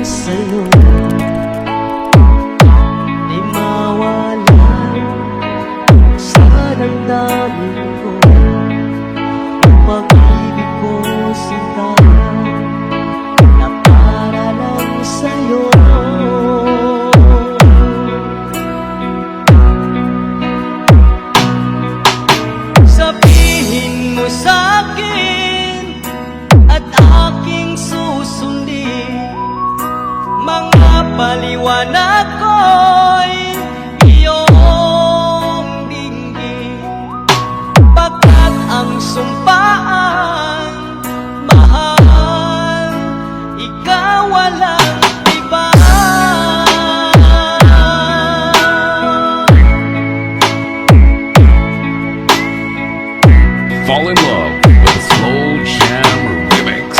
sa'yo, di mawala sa damdamin ko. Ang pag-ibig ko sinta na para lang sa'yo. Sabihin mo sa'kin at aking susundin, mga paliwanag ko'y iyong dinggin. Pagkat ang sumpaan, mahal, ikaw walang iba. Fall in love with a Slow Jam remix.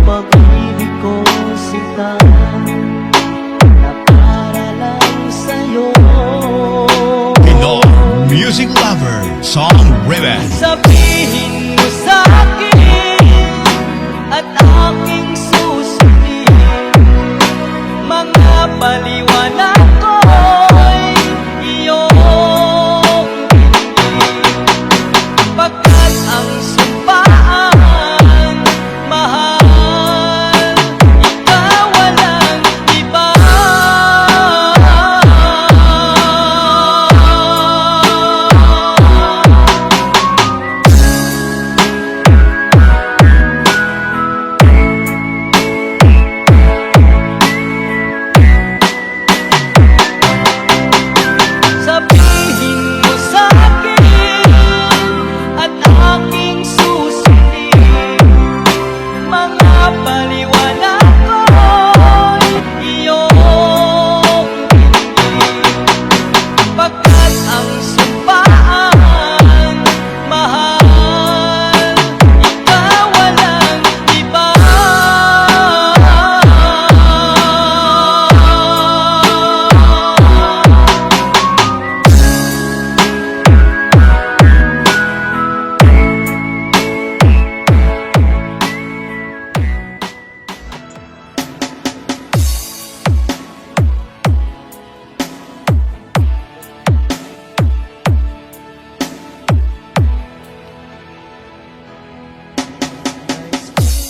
Pag-ibig ko sinta na para lang sa'yo. Pinoy Music Lover Song Remix. Sabihin mo sa'kin at aking susundin, mga paliwanag ko'y iyong dinggin. Pagkat ang sumpaan, mahal,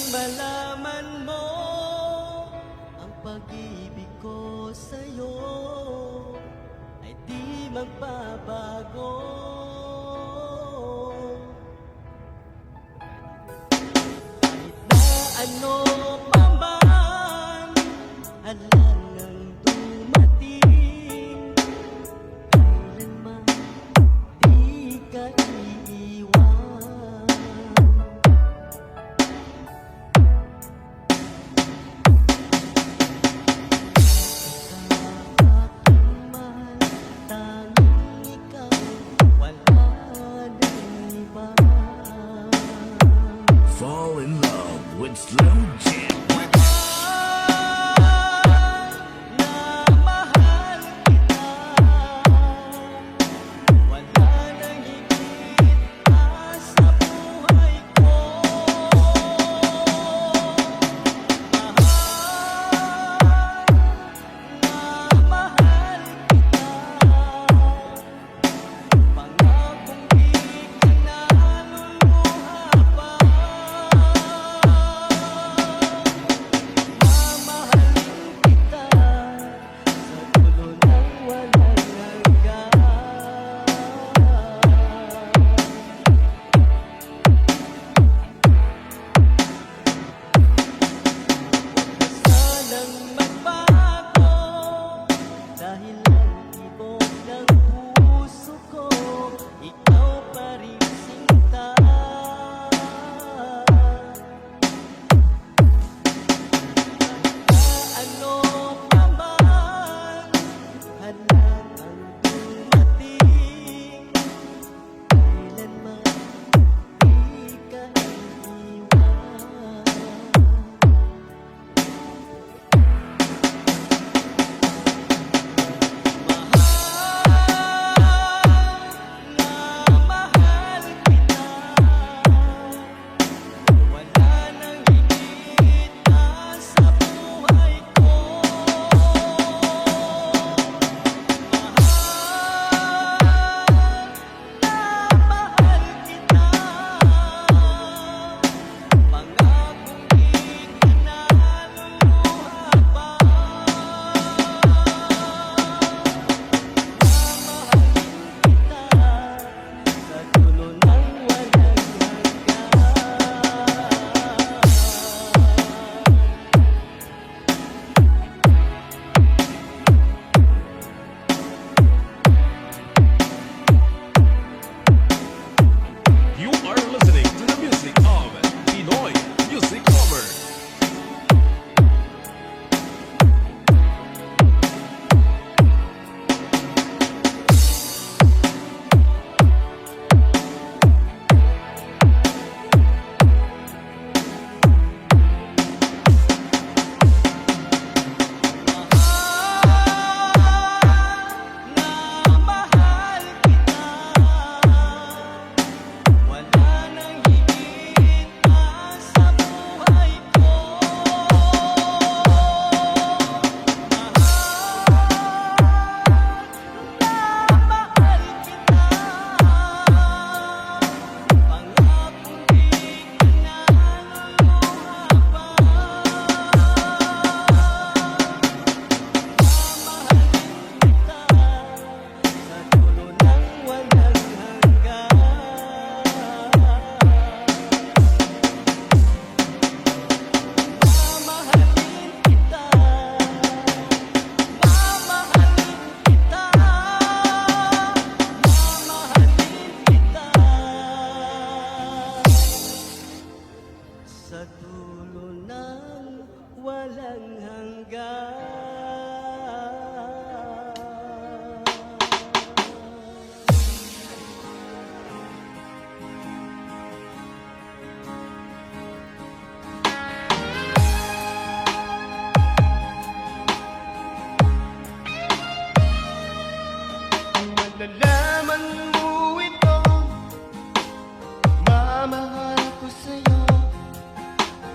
malaman mo ang pag-ibig ko sa'yo ay di magbabago. Kahit na ano pa man halangang dumating, kailanman di ka iiwan. Fall in love with Slow Jam. nalaman mo ito, mamahal ko sa'yo,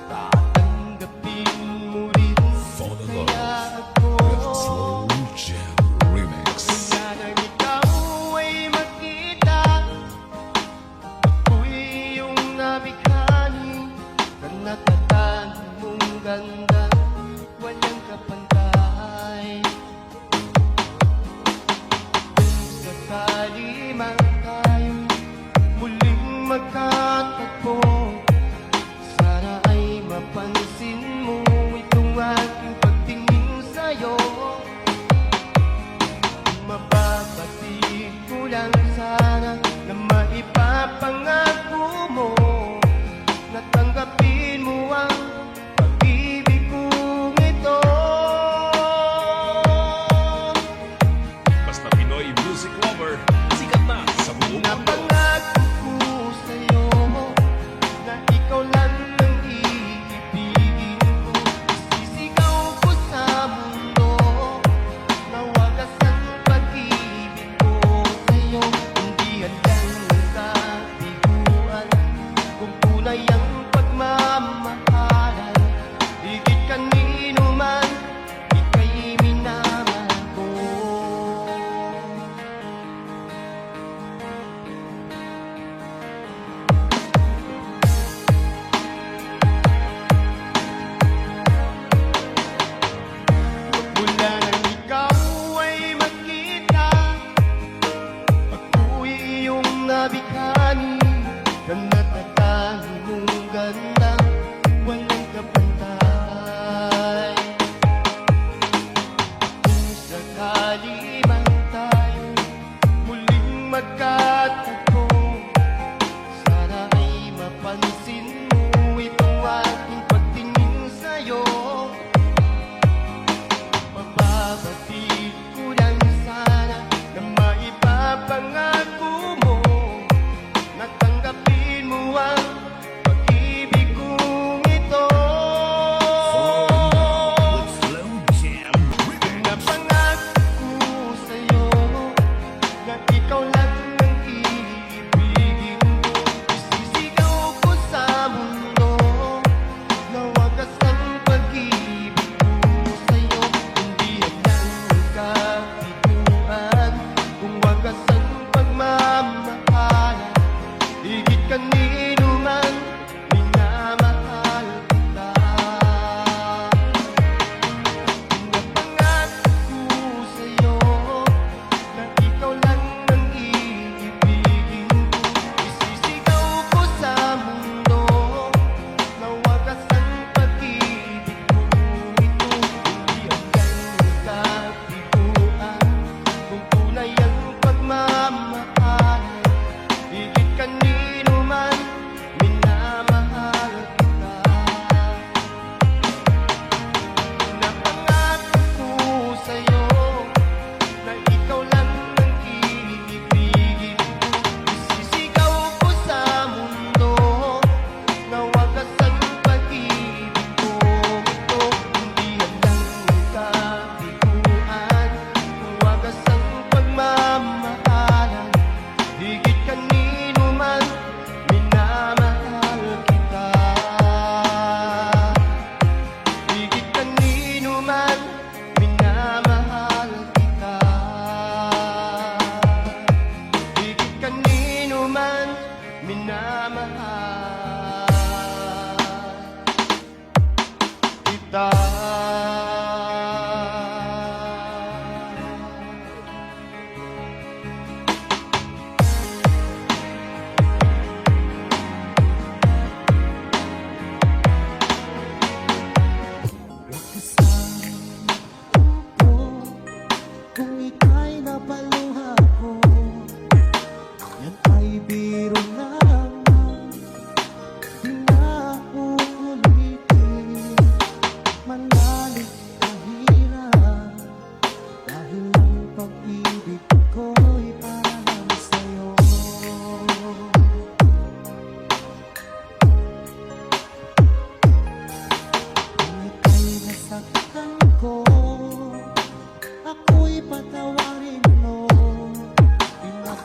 tatanggapin mo rin Fall in kaya love ako. with Slow Jam Remix. Mula nang ikaw ay makita, ako'y iyong nabighani, sa natatag mong ganda, walang kapantay. Kung sakali man tayo muling magkatagpo, sana ay mapansin mo itong aking pagtingin sa'yo. Mapapatig ko lang sana na maipapangako mo, natanggapin mo ang pag-ibig kong ito. Basta Pinoy music lover, sikat na sa buong mundo. Napangako ko sa'yo,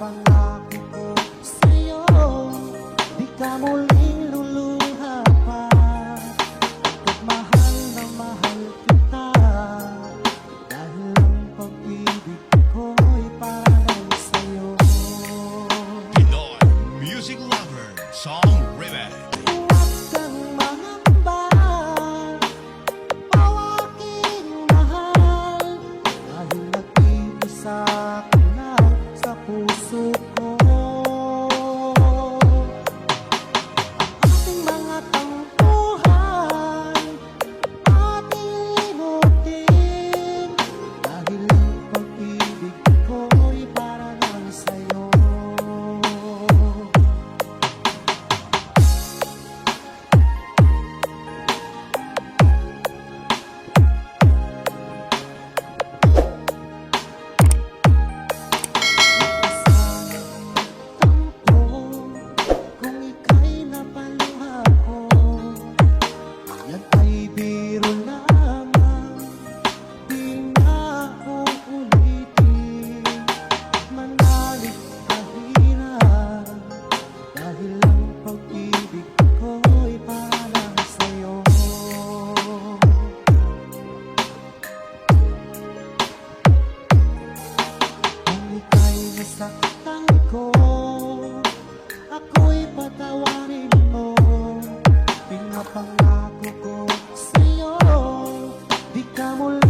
Pinapangako ko sa'yo, di ka muling luluha pa. At mahal na mahal kita, dahil ang pag-ibig ko'y para lang sa'yo. Pinoy Music Lover Song Remix. Huwag kang mangamba, ikaw aking mahal, dahil nag-iisa ka na sa puso ko. Ating mga tampuhan, ating limutin, dahil ang pag-ibig ko'y para lang sa'yo. Kung ika'y napaluha ko, yan ay biro lamang, di na uulitin. Manalig kahirap, dahil ang pag-ibig ko'y para lang sa'yo. Kung ika'y nasaktan ko, ako'y patawarin mo. Pinapangako ko sa'yo, di ka muli